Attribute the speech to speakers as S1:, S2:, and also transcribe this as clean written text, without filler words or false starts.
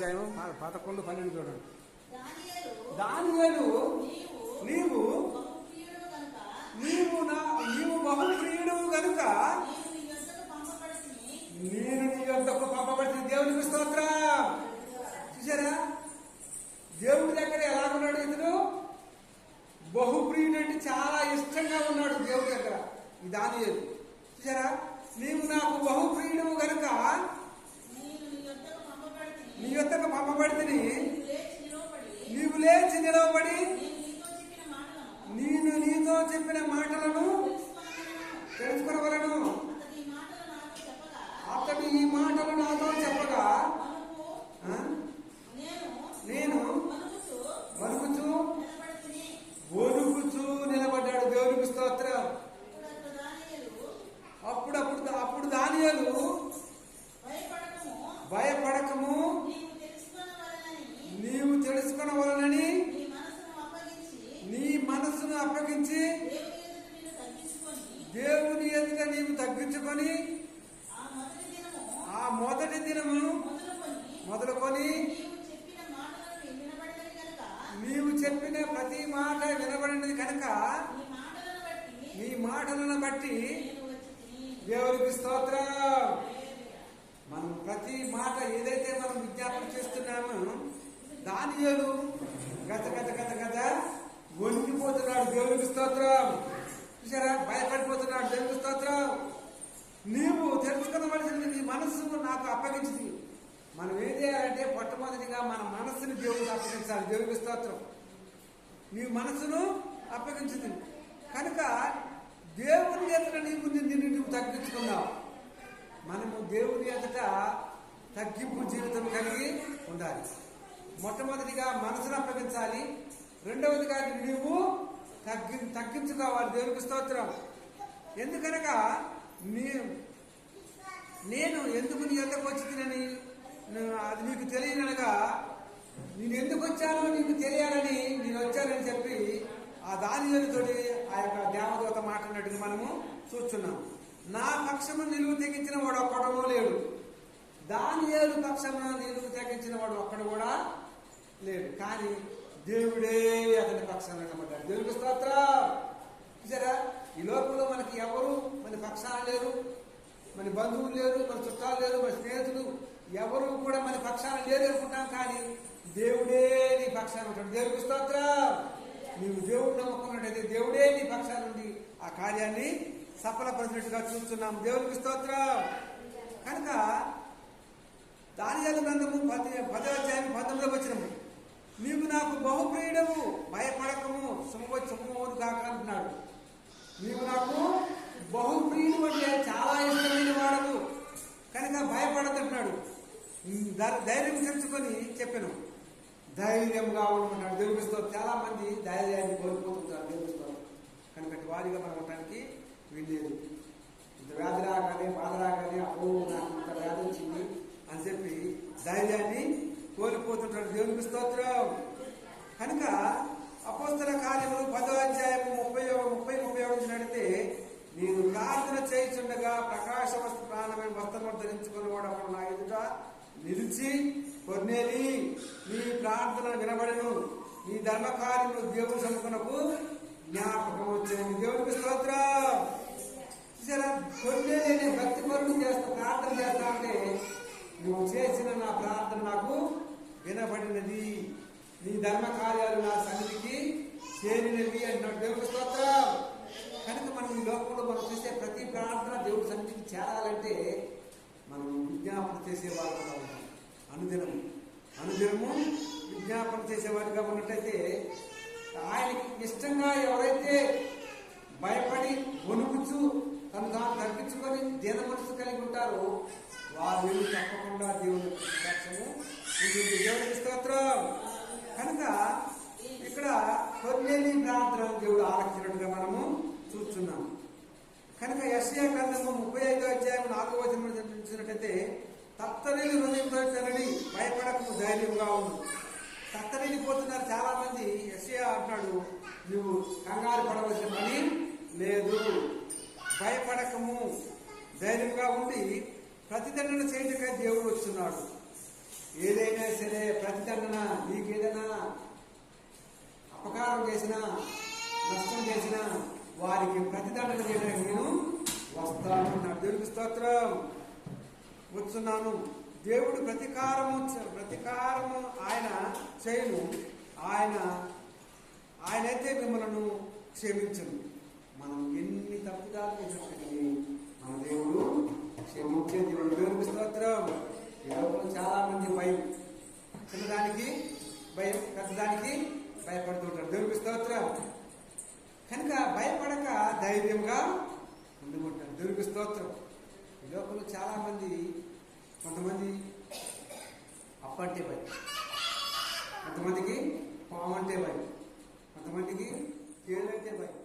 S1: అధ్యాయం 11, 12 చూడండి. దానియేలు నీవు బహుప్రియుడు కనుక నేను నీ యొద్దకు పంపబడుతుంది. దేవునికి స్తోత్రం. చూసారా, దేవుడి దగ్గర ఎలాగున్నాడు ఇతను? బహుప్రియుడు అంటే చాలా ఇష్టంగా ఉన్నాడు దేవుడి దగ్గర. ఈ దానియేలు చూసారా, నీవు నాకు బహుప్రియుడు కనుక నీ యొద్దకు పంపబడితిని. నీవు లేచి నిలవబడి నేను నీతో చెప్పిన మాటలను తెలుసుకునవలను. అతడు ఈ మాటలు నాతో చెప్పగా నేను వణుకుచూ నిలబడ్డాడు. దేవునికి స్తోత్రం. అప్పుడు దానియేలు భయపడకము, నీవు తెలుసుకునవలనని నీ మనసును అప్పగించి దేవుని ఎదుట నీవు తగ్గించుకొని ఆ మొదటి దినము మొదలుకొని నీవు చెప్పిన ప్రతి మాట వినబడినది కనుక నీ మాటలను బట్టి దేవునికి స్తోత్రం. మనం ప్రతి మాట ఏదైతే మనం విజ్ఞాపన చేస్తున్నామో దానియేలు గత వణికిపోతున్నాడు. దేవునికి స్తోత్రం. చూసారా, భయపడిపోతున్నాడు. దేవునికి స్తోత్రం. నీవు తెలుసుకునవలసింది నీ మనస్సు నాకు అప్పగించింది. మనం ఏం చేయాలంటే మొట్టమొదటిగా మన మనస్సుని దేవుడికి అప్పగించాలి. దేవునికి స్తోత్రం. నీ మనస్సును అప్పగించింది కనుక దేవుని ఎదుట నీవు తగ్గించుకున్నావు. మనము దేవుని ఎదుట తగ్గింపు జీవితం కలిగి ఉండాలి. మొట్టమొదటిగా మనసును అప్పగించాలి. రెండవదిగా నీవు తగ్గించుకోవాలి. దేవునికి స్తోత్రం. ఎందుకనగా నేను ఎందుకు నీ యొద్దకు వచ్చి తినని అది నీకు తెలియనగా నేను ఎందుకు వచ్చానో నీకు తెలియాలని నేను వచ్చానని చెప్పి ఆ దానియేలుతోటి ఆ యొక్క దేవదూత మాట్లాడినట్టుగా మనము చూస్తున్నాం. నా పక్షము నిలువు తెగించిన వాడు ఒక్కడూ లేడు. దానియేలు పక్షమున నిలువు తెగించిన వాడు ఒక్కడు కూడా లేడు. కానీ దేవుడే అతని పక్షాన నిలబడ్డాడు. దేవునికి స్తోత్రం. చూసారా, ఈ లోకంలో మనకి ఎవరు మన పక్షాన లేరు. మన బంధువులు లేరు, మన చుట్టాలు లేరు, మన స్నేహితులు ఎవరు కూడా మన పక్షాన లేరు అనుకుంటాం. కానీ దేవుడే నీ పక్షాన ఉంటాడు. దేవునికి స్తోత్రం. నీవు దేవుడు నమ్ముకున్నట్టయితే దేవుడే నీ పక్షాన నుండి ఆ కార్యాన్ని సఫలపరిచినట్టుగా చూస్తున్నాం. దేవునికి స్తోత్రం. కనుక దానియేలు గ్రంథము 10వ అధ్యాయం 19వ వచనము, నీవు నాకు బహుప్రియుడవు, భయపడకము, శుభమోదు కాక అంటున్నాడు. నీవు నాకు బహుప్రియుడు అంటే చాలా ఇష్టమైన వాడవు కనుక భయపడదంటున్నాడు. ధైర్యం తెచ్చుకొని చెప్పాను, ధైర్యంగా ఉండమంటాడు. దేవునికి స్తోత్రం. చాలా మంది ధైర్యాన్ని కోల్పోతుంటారు. దేవునికి స్తోత్రం. కనుక వారిగా మనం ఉండటానికి వీల్లేదు. ఇంత వ్యాధి రాగానే, బాధ రాగానే అప్పుడు నాకు ఇంత వ్యాధి వచ్చింది అని చెప్పి ధైర్యాన్ని కోల్పోతుంటాడు. దేవునికి స్తోత్రం. కనుక అపోస్తల కార్యములు 10వ అధ్యాయం 30 నడితే నేను ప్రార్థన చేయుచుండగా ప్రకాశ వస్తు ప్రాణమైన వస్త్రము ధరించుకున్నవాడు అప్పుడు నా ఎదుట నిలిచి, కొర్నేలి, నీ ప్రార్థన వినబడను, నీ ధర్మకార్యములు దేవుని సముఖమునకు జ్ఞాపకం వచ్చాను. దేవునికి స్తోత్రం. చూసారా, కొర్నేలి అనే భక్తి పనులు ప్రార్థన చేస్తా అంటే నువ్వు చేసిన నా ప్రార్థన నాకు వినబడినది, నీ ధర్మ కార్యాలు నా సన్నిధికి చేరినవి అంటున్నాడు. దేవునికి స్తోత్రం. కనుక మనం ఈ లోకంలో మనం చేసే ప్రతి ప్రార్థన దేవుడి సన్నిధికి చేరాలంటే మనం విజ్ఞాపన చేసేవాళ్ళుగా ఉంటాం. అనుదినము విజ్ఞాపన చేసేవాడిగా ఉన్నట్టయితే ఆయనకి ఇష్టంగా ఎవరైతే భయపడి వణుకుచు తను తాను తగ్గించుకొని దీన మనసు కలిగి ఉంటారో వారు తప్పకుండా దేవుని సాక్ష్యము ఉంటుంది. దేవునికి స్తోత్రం. కనుక ఇక్కడ కొర్నేలి ప్రార్థన దేవుడు ఆలకించినట్టుగా మనము చూస్తున్నాం. కనుక యెషయా గ్రంథము 35వ అధ్యాయం 4వ వచనం చూసినట్టయితే తత్తరిల్లి హృదయంతో తనని భయపడకము, ధైర్యంగా ఉండు. తత్తరిల్లిపోతున్నారు చాలా మంది. యెషయా అంటున్నాడు, నువ్వు కంగారు పడవలసిన పని లేదు, భయపడకము, ధైర్యంగా ఉండి ప్రతిదండన చేయటగా దేవుడు వస్తున్నాడు. ఏదైనా సరే ప్రతిదండన నీకేదైనా అపకారం చేసినా నష్టం చేసినా వారికి ప్రతిదండన చేయడానికి నేను వస్తాను. నా దేవునికి స్తోత్రం. వచ్చున్నాను. దేవుడు ప్రతీకారము ఆయన చేయను. ఆయనైతే మిమ్మల్ని క్షమించను. మనం ఎన్ని తప్పుదాలు చేసినప్పటికీ మన దేవుడు క్షమించే దేవుడు. దేవునికి స్తోత్రం. ఈ లోపల చాలా మంది భయం, చిన్నదానికి భయం, పెద్దదానికి భయపడుతుంటారు. దేవునికి స్తోత్రం. కనుక భయపడక ధైర్యంగా ముందుకుంటారు. దేవునికి స్తోత్రం. ఈ లోపల చాలా మంది, కొంతమంది అప్పంటే భయం, కొంతమందికి పాము అంటే భయం, కొంతమందికి తేలంటే భయం.